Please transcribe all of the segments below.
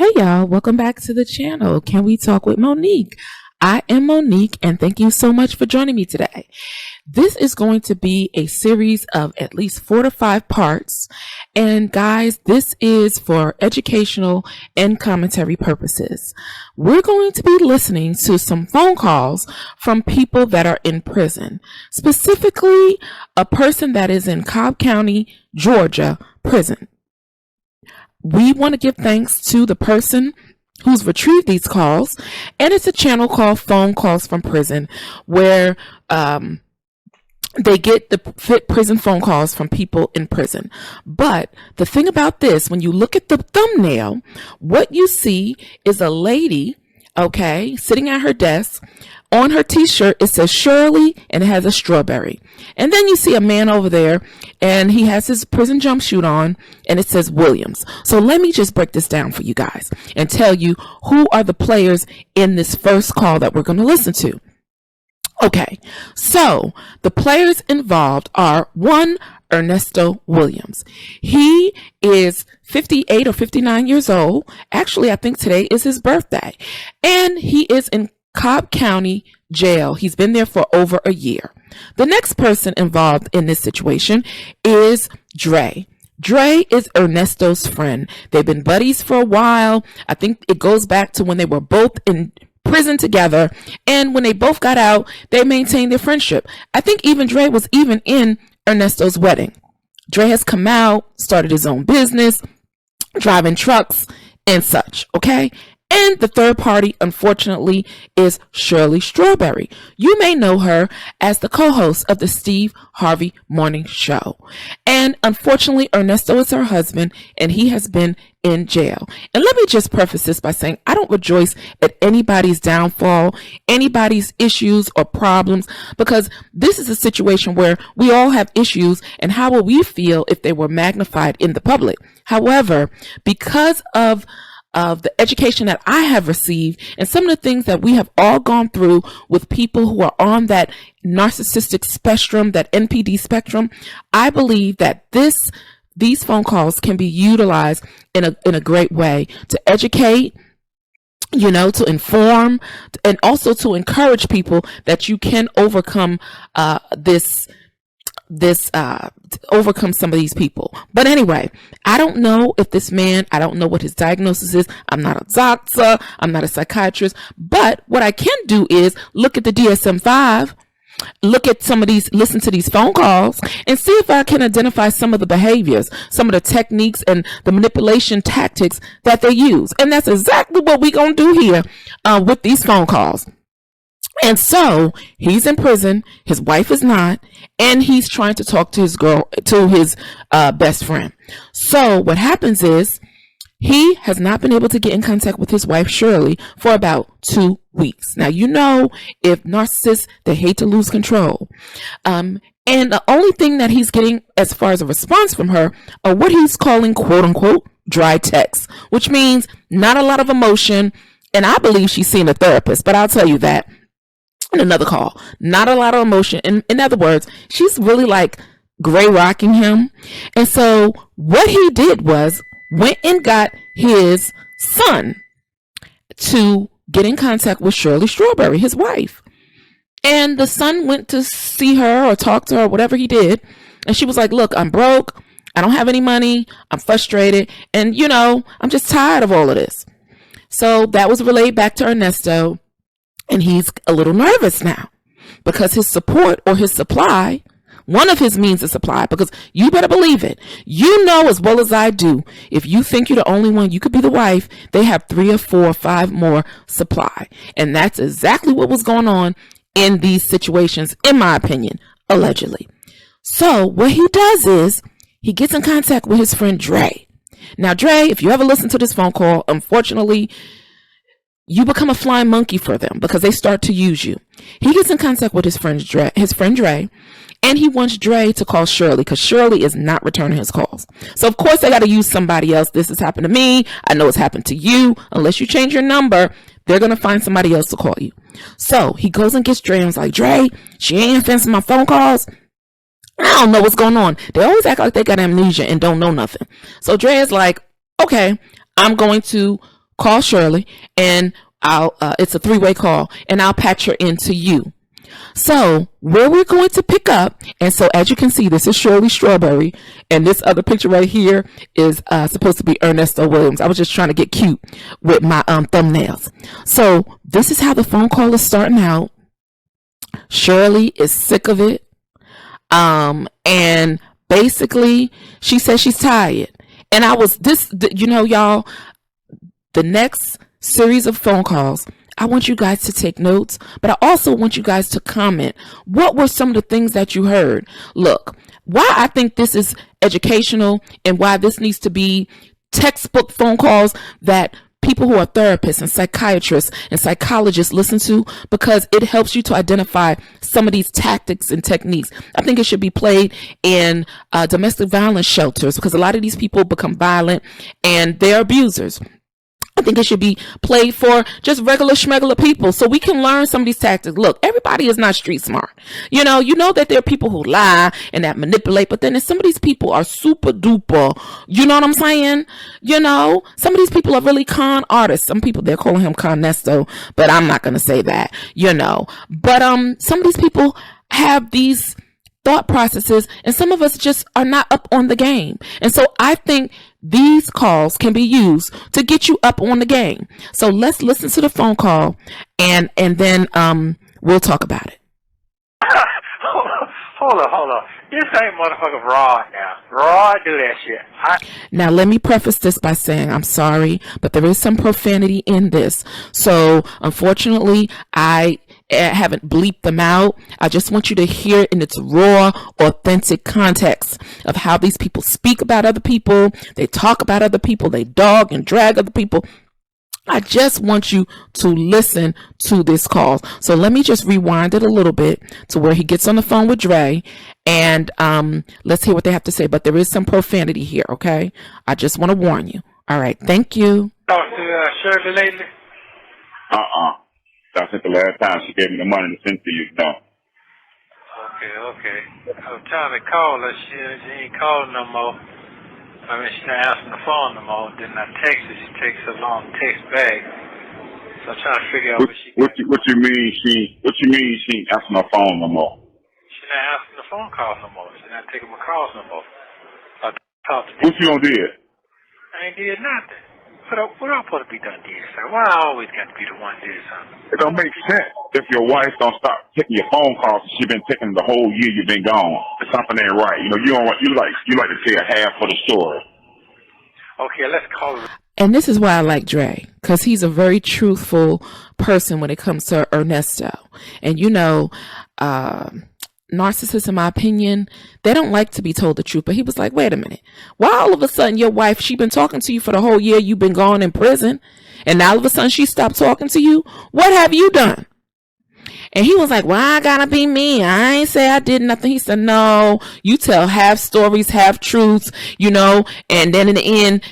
Hey y'all, welcome back to the channel. Can we talk with Monique? I am Monique and thank you so much for joining me today. This is going to be a series of at least 4 to 5 parts. And guys, this is for educational and commentary purposes. We're going to be listening to some phone calls from people that are in prison, specifically a person that is in Cobb Conty, Georgia prison. We want to give thanks to the person who's retrieved these calls, and it's a channel called Phone Calls from Prison, where they get the prison phone calls from people in prison. But the thing about this, when you look at the thumbnail, what you see is a lady, okay, sitting at her desk. On her t-shirt, it says Shirley and it has a strawberry. And then you see a man over there and he has his prison jumpsuit on and it says Williams. So let me just break this down for you guys and tell you who are the players in this first call that we're going to listen to. Okay, so the players involved are one, Ernesto Williams. He is 58 or 59 years old. Actually, I think today is his birthday. And he is in Cobb Conty Jail. He's been there for over a year. The next person involved in this situation is Dre. Dre is Ernesto's friend. They've been buddies for a while. I think it goes back to when they were both in prison together. And when they both got out, they maintained their friendship. I think even Dre was even in Ernesto's wedding. Dre has come out, started his own business, driving trucks and such. Okay. And the third party, unfortunately, is Shirley Strawberry. You may know her as the co-host of the Steve Harvey Morning Show. And unfortunately, Ernesto is her husband, and he has been in jail. And let me just preface this by saying I don't rejoice at anybody's downfall, anybody's issues or problems, because this is a situation where we all have issues, and how will we feel if they were magnified in the public? However, because of the education that I have received and some of the things that we have all gone through with people who are on that narcissistic spectrum, that NPD spectrum, I believe that these phone calls can be utilized in a great way to educate, to inform, and also to encourage people that you can overcome overcome some of these people. But anyway, I don't know if this man, I don't know what his diagnosis is. I'm not a doctor, I'm not a psychiatrist, but what I can do is look at the DSM-5, look at some of these, listen to these phone calls, and see if I can identify some of the behaviors, some of the techniques and the manipulation tactics that they use. And that's exactly what we're going to do here with these phone calls. And so he's in prison, his wife is not, and he's trying to talk to his best friend. So what happens is he has not been able to get in contact with his wife, Shirley, for about 2 weeks. Now, if narcissists, they hate to lose control. And the only thing that he's getting as far as a response from her are what he's calling, quote unquote, dry texts, which means not a lot of emotion. And I believe she's seen a therapist, but I'll tell you that in another call. Not a lot of emotion. In other words, she's really like gray rocking him. And so what he did was went and got his son to get in contact with Shirley Strawberry, his wife. And the son went to see her or talk to her, whatever he did. And she was like, look, I'm broke. I don't have any money. I'm frustrated. And, I'm just tired of all of this. So that was relayed back to Ernesto. And he's a little nervous now because his support or his supply, one of his means of supply, because you better believe it. You know as well as I do, if you think you're the only one, you could be the wife, they have 3 or 4 or 5 more supply. And that's exactly what was going on in these situations, in my opinion, allegedly. So what he does is he gets in contact with his friend Dre. Now, Dre, if you ever listen to this phone call, unfortunately, you become a flying monkey for them because they start to use you. He gets in contact with his friend Dre, and he wants Dre to call Shirley because Shirley is not returning his calls. So of course they got to use somebody else. This has happened to me. I know it's happened to you. Unless you change your number, they're going to find somebody else to call you. So he goes and gets Dre and is like, Dre, she ain't answering my phone calls. I don't know what's going on. They always act like they got amnesia and don't know nothing. So Dre is like, okay, I'm going to call Shirley, and it's a three-way call, and I'll patch her into you. So where we're going to pick up, and so as you can see, this is Shirley Strawberry, and this other picture right here is supposed to be Ernesto Williams. I was just trying to get cute with my thumbnails. So this is how the phone call is starting out. Shirley is sick of it, and basically she says she's tired. And y'all, the next series of phone calls, I want you guys to take notes, but I also want you guys to comment. What were some of the things that you heard? Look, why I think this is educational and why this needs to be textbook phone calls that people who are therapists and psychiatrists and psychologists listen to, because it helps you to identify some of these tactics and techniques. I think it should be played in domestic violence shelters, because a lot of these people become violent and they're abusers. I think it should be played for just regular schmegular people so we can learn some of these tactics. Look, everybody is not street smart. You know that there are people who lie and that manipulate, but then some of these people are super duper. You know what I'm saying? Some of these people are really con artists. Some people, they're calling him Ernesto, but I'm not going to say that, But some of these people have these thought processes, and some of us just are not up on the game. And so I think these calls can be used to get you up on the game. So let's listen to the phone call, and then we'll talk about it. Hold on. This ain't motherfucking Rod now. Rod do that shit. Now, let me preface this by saying I'm sorry, but there is some profanity in this. So, unfortunately, I haven't bleeped them out. I just want you to hear it in its raw, authentic context of how these people speak about other people. They talk about other people. They dog and drag other people. I just want you to listen to this call. So let me just rewind it a little bit to where he gets on the phone with Dre, and let's hear what they have to say. But there is some profanity here, okay? I just want to warn you. All right, thank you. Talked to Shirley lately? I sent the last time she gave me the money to send to you. No. Okay. I was trying to call her. She ain't calling no more. I mean, she's not answering the phone no more. Then I text her. She takes a long text back. So I'm trying to figure out what you mean she ain't answering her phone no more? She's not answering the phone calls no more. She's not taking my calls no more. I talked to What you done did? I ain't did nothing. What I'm supposed to be done did, sir? Why I always got to be the one that did something? It don't make sense if your wife don't stop taking your phone calls. She been taking the whole year you've been gone. Something ain't right. You like to tell half of the story. Okay, let's call her. And this is why I like Dre, because he's a very truthful person when it comes to Ernesto. And narcissists, in my opinion, they don't like to be told the truth. But he was like, wait a minute. Why all of a sudden your wife, she been talking to you for the whole year you've been gone in prison, and now all of a sudden she stopped talking to you? What have you done? And he was like, well, I gotta be me. I ain't say I did nothing. He said, no, you tell half stories, half truths, and then in the end,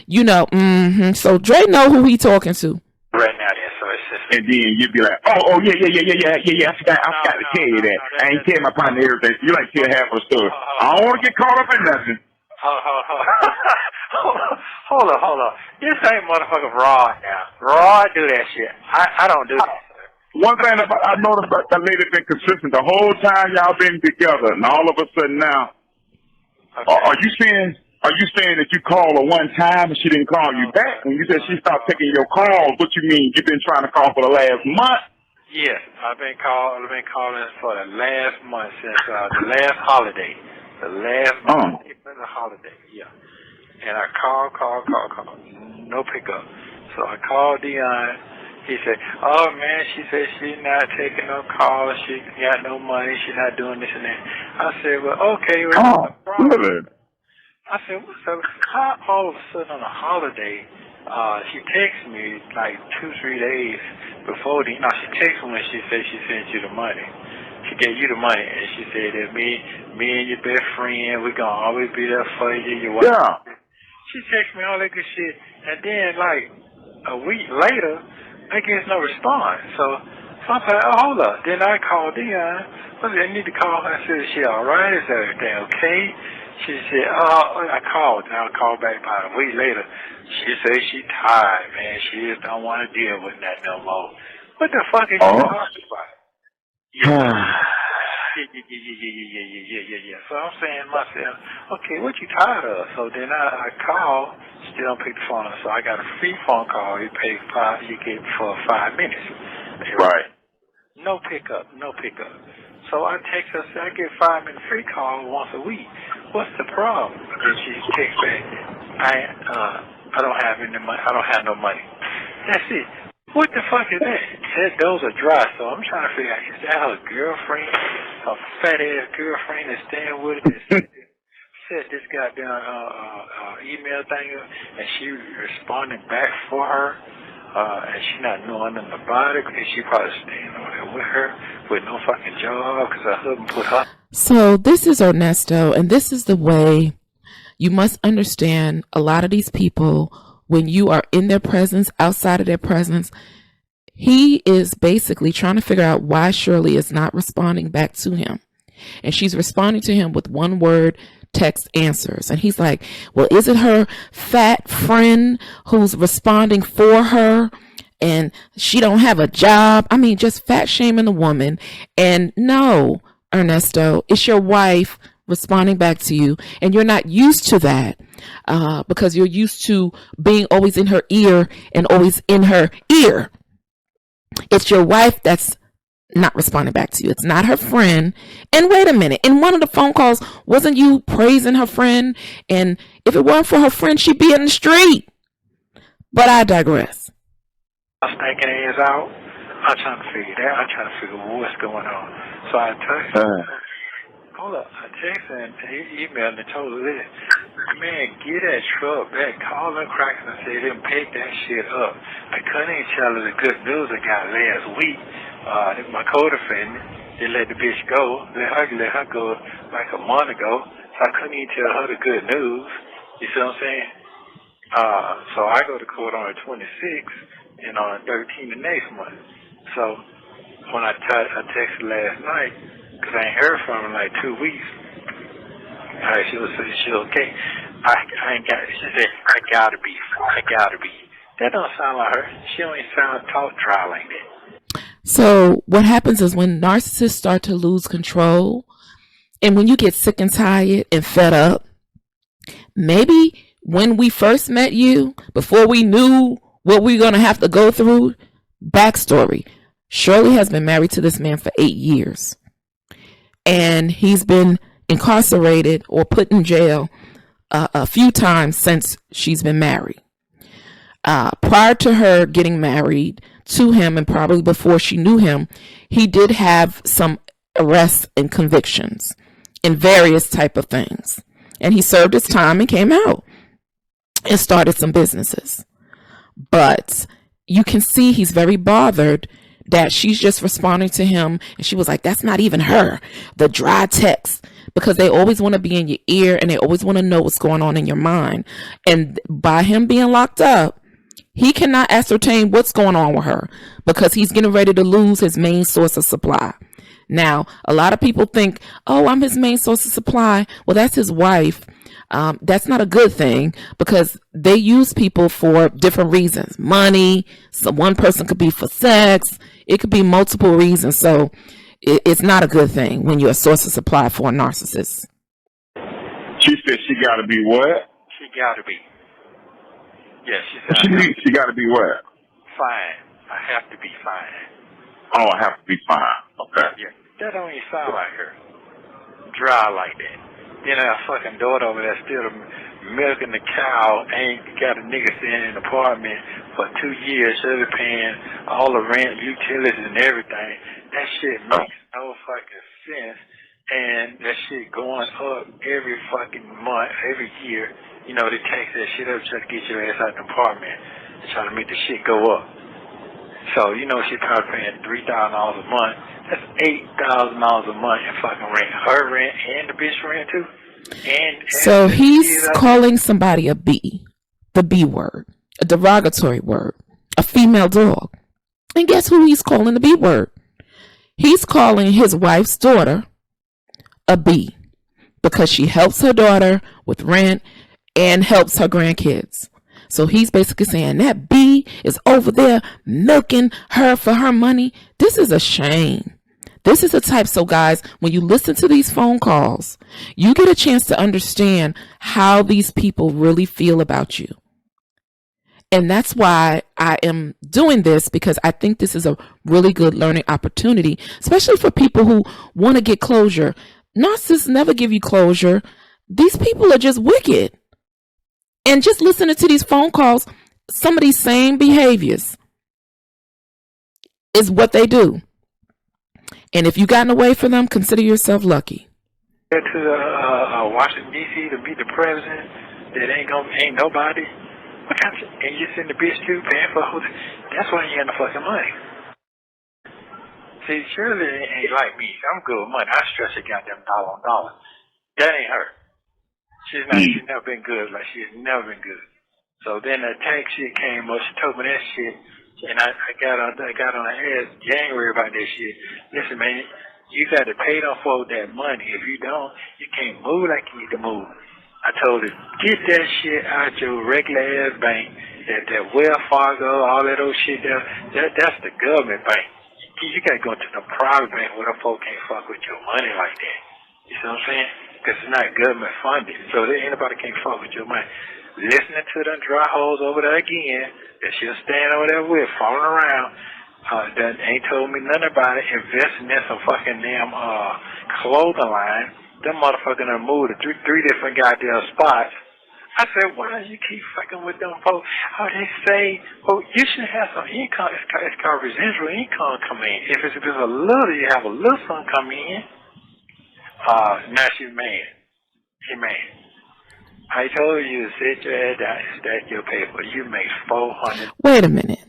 So Dre know who he talking to. Right now, then, so it's just... And then you'd be like, oh, yeah. I forgot to tell you that. I ain't tell my partner everything. You like to tell half of the story. I don't want to get caught up in nothing. Hold on. This ain't motherfucking Rod now. Rod do that shit. I don't do that. One thing I noticed about that lady been consistent the whole time y'all been together, and all of a sudden now, okay. Are you saying that you called her one time and she didn't call you back? When you said she stopped taking your calls, what you mean? You've been trying to call for the last month? Yes, I've been calling for the last month since the last holiday. The last month of the holiday, yeah. And I called. No pickup. So I called Dion. He said, oh, man, she said she's not taking no calls. She got no money. She's not doing this and that. I said, well, okay. What's the problem? I said, what's up? How all of a sudden on a holiday, she texted me like 2-3 days before she texted me when she said she sent you the money. She gave you the money, and she said that me and your best friend, we're going to always be there for you. Your wife. Yeah. She texted me all that good shit. And then, like, a week later, I guess no response. So I said, oh, hold up. Then I called Dion. I said, I need to call her. I said, is she all right? Is everything okay? She said, oh, I called. And I called back about a week later. She said she tired, man. She just don't want to deal with that no more. What the fuck is she talking about? Yeah. So I'm saying to myself, okay, what you tired of? So then I called, still don't pick the phone up. So I got a free phone call. You pay you get for 5 minutes. Right. No pickup. So I text her, say I get 5 minute free call once a week. What's the problem? Then she texts back, I don't have any money. I don't have no money. That's it. What the fuck is that? Those are dry. So I'm trying to figure out, is that her girlfriend, her fat ass girlfriend that's staying with her, that set this goddamn email thing up, and she responding back for her, and she not knowing nothing about it, because she probably staying over there with her with no fucking job, because her husband put her. So this is Ernesto, and this is the way you must understand a lot of these people. When you are in their presence, outside of their presence, he is basically trying to figure out why Shirley is not responding back to him. And she's responding to him with one word text answers. And he's like, well, is it her fat friend who's responding for her? And she don't have a job. I mean, just fat shaming the woman. And no, Ernesto, it's your wife responding back to you, and you're not used to that because you're used to being always in her ear and always in her ear. It's your wife that's not responding back to you. It's not her friend. And wait a minute, in one of the phone calls, wasn't you praising her friend? And if it weren't for her friend, she'd be in the street. But I digress. I'm thinking is out. I'm trying to figure that. I'm trying to figure what's going on. So I texted. Hold up, I texted and he emailed and told her this. Man, get that truck back. Call them crackers and say them pick that shit up. I couldn't even tell her the good news I got last week. My co-defendant, they let the bitch go. Let her go like a month ago. So I couldn't even tell her the good news. You see what I'm saying? So I go to court on the 26th and on the 13th the next month. So when I texted last night, because I ain't heard from her in like 2 weeks. She was okay. I ain't got. She said I gotta be. That don't sound like her. She don't even talk dry like that. So what happens is when narcissists start to lose control, and when you get sick and tired and fed up, maybe when we first met you, before we knew what we were gonna have to go through. Backstory: Shirley has been married to this man for 8 years. And he's been incarcerated or put in jail a few times since she's been married. Prior to her getting married to him, and probably before she knew him, he did have some arrests and convictions in various type of things. And he served his time and came out and started some businesses. But you can see he's very bothered that she's just responding to him, and she was like, that's not even her. The dry text, because they always want to be in your ear and they always want to know what's going on in your mind. And by him being locked up, he cannot ascertain what's going on with her because he's getting ready to lose his main source of supply. Now, a lot of people think, oh, I'm his main source of supply. Well, that's his wife. That's not a good thing because they use people for different reasons. Money. So one person could be for sex. It could be multiple reasons. So it's not a good thing when you're a source of supply for a narcissist. She said she got to be what? She got to be. Yes, she got to be what? Fine. I have to be fine. Oh, I have to be fine. Okay. Yeah. That don't even sound like her. Dry like that. Then our fucking daughter over there still milking the cow, ain't got a nigga staying in an apartment for 2 years, should be paying all the rent, utilities, and everything. That shit makes no fucking sense. And that shit going up every fucking month, every year. You know, they tax that shit up just to get your ass out the apartment and try to make the shit go up. So, you know, she probably paying $3,000 a month. That's $8,000 a month in fucking rent. Her rent and the bitch rent too. So he's calling somebody a B, the B word, a derogatory word, a female dog. And guess who he's calling the B word? He's calling his wife's daughter a B. because she helps her daughter with rent and helps her grandkids. So he's basically saying that B is over there milking her for her money. This is a shame. This is the type. So guys, when you listen to these phone calls, you get a chance to understand how these people really feel about you. And that's why I am doing this, because I think this is a really good learning opportunity, especially for people who want to get closure. Narcissists never give you closure. These people are just wicked. And just listening to these phone calls, some of these same behaviors is what they do. And if you gotten away from them, consider yourself lucky. Get to Washington D.C. to meet the president. That ain't nobody. What kind of shit? And you send the bitch too, paying for hotel. That's why you ain't the fucking money. See, Shirley ain't like me. I'm good with money. I stress it goddamn dollar on dollar. That ain't her. She's never been good. Like, she's never been good. So then the tax shit came up. She told me that shit, and I got on her ass January about that shit. Listen, man, you got to pay them for that money. If you don't, you can't move like you need to move. I told her, get that shit out your regular ass bank. That Wells Fargo, all that old shit there. That's the government bank. You got to go to the private bank where the folk can't fuck with your money like that. You see what I'm saying? Because it's not government funded. So anybody can't fuck with your money. Listening to them dry holes over there again, that she'll stand over there with, falling around, that ain't told me nothing about it, investing in some fucking damn clothing line. Them motherfuckers done moved to three different goddamn spots. I said, why do you keep fucking with them folks? Oh, they say, well, you should have some income. It's called residual income coming in. If it's a little, you have a little something coming in. Now she's mad. She mad. I told you to sit your head down and stack your paper. You make $400. Wait a minute.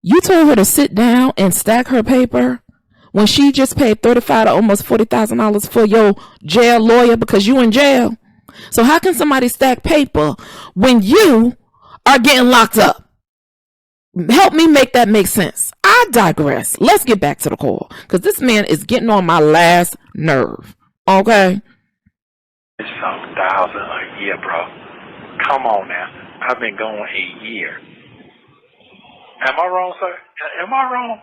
You told her to sit down and stack her paper when she just paid $35 to almost $40,000 for your jail lawyer because you in jail? So how can somebody stack paper when you are getting locked up? Help me make that make sense. I digress. Let's get back to the call, because this man is getting on my last nerve. Okay? It's some thousand a year, bro. Come on now. I've been going a year. Am I wrong, sir? Am I wrong?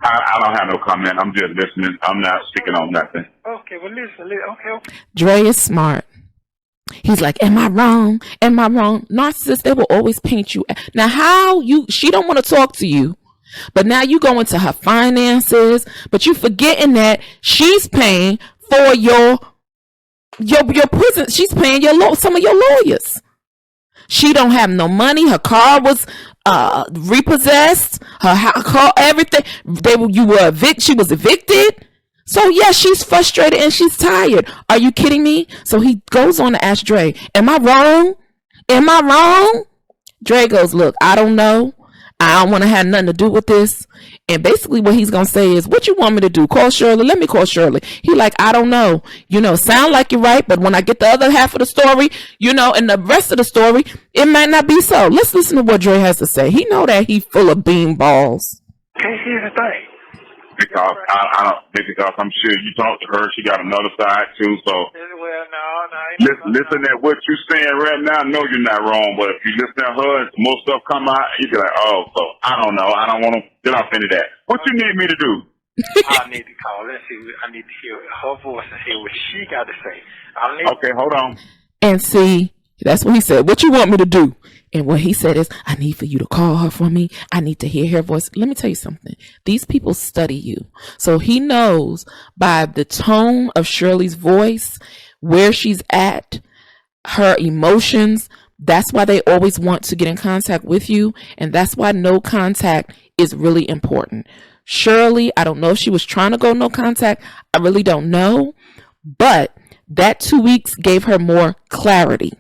I don't have no comment. I'm just listening. I'm not speaking on nothing. Okay, well, listen. Okay. Dre is smart. He's like, am I wrong? Am I wrong? Narcissists, they will always paint you. Now, she don't want to talk to you, but now you go into her finances, but you forgetting that she's paying for your prison. She's paying some of your lawyers. She don't have no money. Her car was repossessed. Her car, everything. She was evicted. So yes, she's frustrated and she's tired. Are you kidding me? So he goes on to ask Dre, am I wrong? Am I wrong? Dre goes, look, I don't know. I don't want to have nothing to do with this. And basically what he's going to say is, what you want me to do? Call Shirley? Let me call Shirley. He like, I don't know. Sound like you're right, but when I get the other half of the story, and the rest of the story, it might not be so. Let's listen to what Dre has to say. He know that he's full of bean balls. Okay, here's the thing. Because because I'm sure you talked to her, she got another side too. So well, no. Listen at what you're saying right now. No, you're not wrong. But if you listen at her, and more stuff come out, you be like, oh, so I don't know. I don't want to. Then I'll finish that. What you need me to do? I need to call. Let's see. I need to hear her voice and hear what she got to say. Okay, hold on. And see, that's what he said. What you want me to do? And what he said is, I need for you to call her for me. I need to hear her voice. Let me tell you something. These people study you. So he knows by the tone of Shirley's voice, where she's at, her emotions. That's why they always want to get in contact with you. And that's why no contact is really important. Shirley, I don't know if she was trying to go no contact. I really don't know. But that 2 weeks gave her more clarity.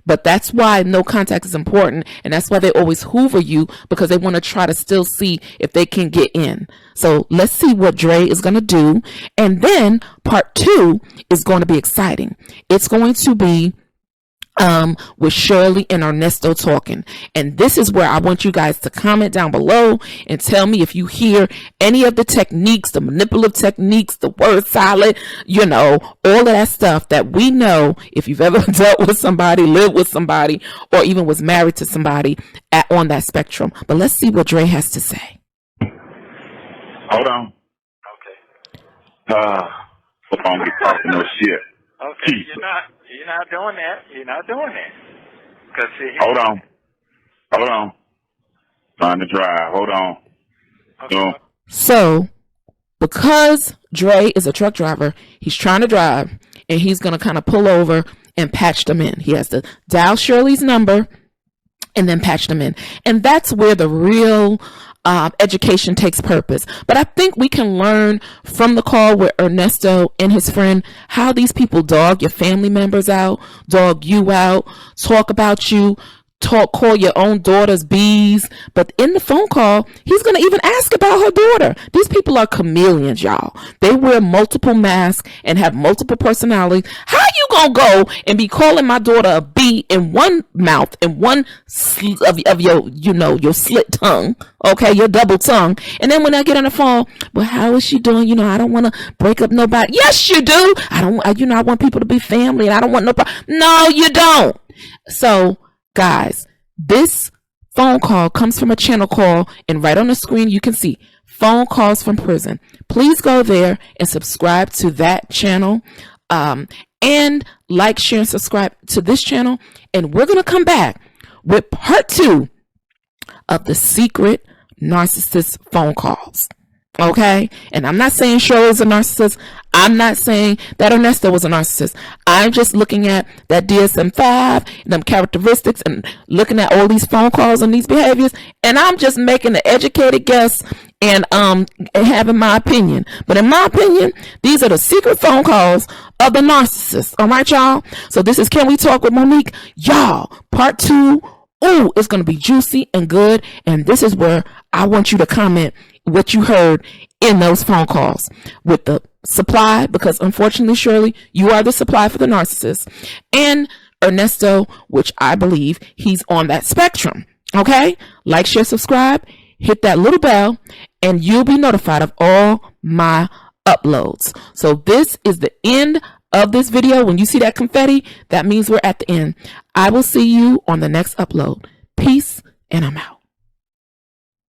But that's why no contact is important. And that's why they always hoover you, because they want to try to still see if they can get in. So let's see what Dre is going to do. And then part 2 is going to be exciting. It's going to be with Shirley and Ernesto talking. And this is where I want you guys to comment down below and tell me if you hear any of the techniques, the manipulative techniques, the word salad, you know, all of that stuff that we know if you've ever dealt with somebody, lived with somebody, or even was married to somebody on that spectrum. But let's see what Dre has to say. Hold on. Okay. Hope I don't get talking no shit. Okay, you're not doing that. You're not doing that. 'Cause see, Hold on. Trying to drive. Hold on. Okay. So, because Dre is a truck driver, he's trying to drive, and he's going to kind of pull over and patch them in. He has to dial Shirley's number and then patch them in. And that's where the real education takes purpose. But I think we can learn from the call with Ernesto and his friend how these people dog your family members out, dog you out, talk about you, call your own daughter's bees. But in the phone call, he's going to even ask about her daughter. These people are chameleons, y'all. They wear multiple masks and have multiple personalities. How you going to go and be calling my daughter a bee in one mouth and one of your, you know, your slit tongue, okay, your double tongue. And then when I get on the phone, well, how is she doing? You know, I don't want to break up nobody. Yes, you do. I want people to be family, and I don't want nobody. No, you don't. So, guys, this phone call comes from a channel call, and right on the screen you can see phone calls from prison. Please go there and subscribe to that channel, and like, share, and subscribe to this channel. And we're going to come back with part 2 of the secret narcissist phone calls. Okay? And I'm not saying Shirley's a narcissist. I'm not saying that Ernesto was a narcissist. I'm just looking at that DSM-5, them characteristics, and looking at all these phone calls and these behaviors, and I'm just making an educated guess and having my opinion. But in my opinion, these are the secret phone calls of the narcissist. All right, y'all? So this is Can We Talk with Monique? Y'all, part 2. Ooh, it's going to be juicy and good. And this is where I want you to comment what you heard in those phone calls with the supply, because unfortunately, Shirley, you are the supply for the narcissist, and Ernesto, which I believe he's on that spectrum. Okay? Like, share, subscribe, hit that little bell, and you'll be notified of all my uploads. So this is the end of this video. When you see that confetti, that means we're at the end. I will see you on the next upload. Peace, and I'm out.